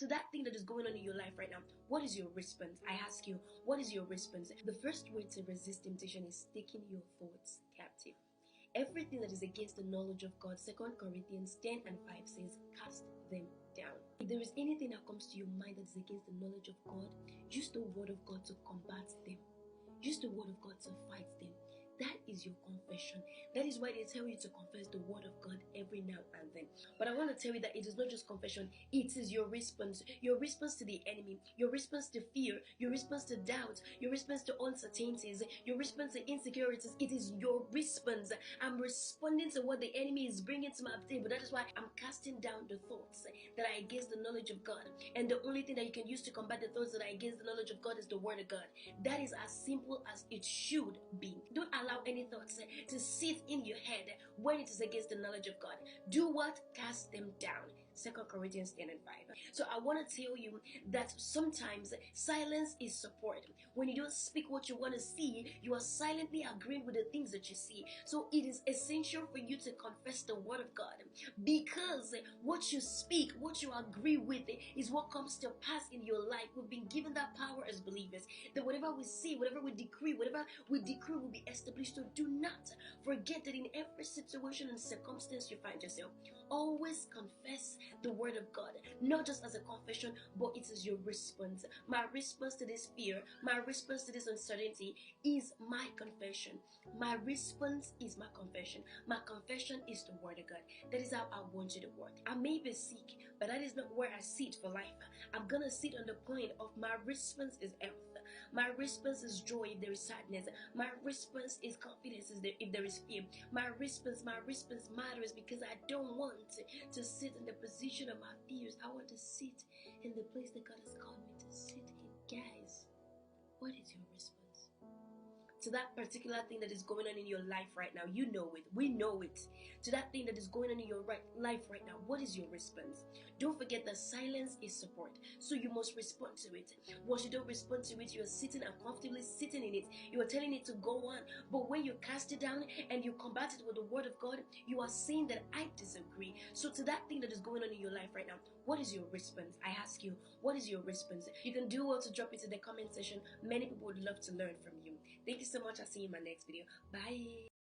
To that thing that is going on in your life right now, what is your response? I ask you, what is your response? The first way to resist temptation is taking your thoughts captive. Everything that is against the knowledge of God, 2 Corinthians 10 and 5 says, cast them down. If there is anything that comes to your mind that is against the knowledge of God, use the word of God to combat them. Use the word of God to fight them. That is your confession. That is why they tell you to confess the word of God every now and then. But I want to tell you that it is not just confession, it is your response. Your response to the enemy, your response to fear, your response to doubt, your response to uncertainties, your response to insecurities. It is your response. I'm responding to what the enemy is bringing to my table. That is why I'm casting down the thoughts that are against the knowledge of God. And the only thing that you can use to combat the thoughts that are against the knowledge of God is the word of God. That is as simple as it should be. Don't allow any thoughts to sit in your head when it is against the knowledge of God. Do what? Cast them down. 2 Corinthians 10 and 5. So I want to tell you that sometimes silence is support. When you don't speak what you want to see, you are silently agreeing with the things that you see. So it is essential for you to confess the word of God, because what you speak, what you agree with, is what comes to pass in your life. We've been given that power as believers, that whatever we see, whatever we decree will be established. So do not forget that in every situation and circumstance you find yourself, always confess the word of God, not just as a confession, but it is your response. My response to this fear, my response to this uncertainty is my confession. My response is my confession. My confession is the word of God. That is how I want you to work. I may be sick, but that is not where I sit for life. I'm gonna sit on the point of my response is health. My response is joy if there is sadness. My response is confidence if there is fear. My response matters, because I don't want to sit in the position of my fears. I want to sit in the place that God has called me to sit in. Guys, what is your response to that particular thing that is going on in your life right now? You know it. We know it. To that thing that is going on in your life right now, what is your response? Don't forget that silence is support. So you must respond to it. Once you don't respond to it, you are sitting uncomfortably sitting in it. You are telling it to go on. But when you cast it down and you combat it with the word of God, you are saying that I disagree. So to that thing that is going on in your life right now, what is your response? I ask you, what is your response? You can do well to drop it in the comment section. Many people would love to learn from you. Thank you so much. I'll see you in my next video. Bye.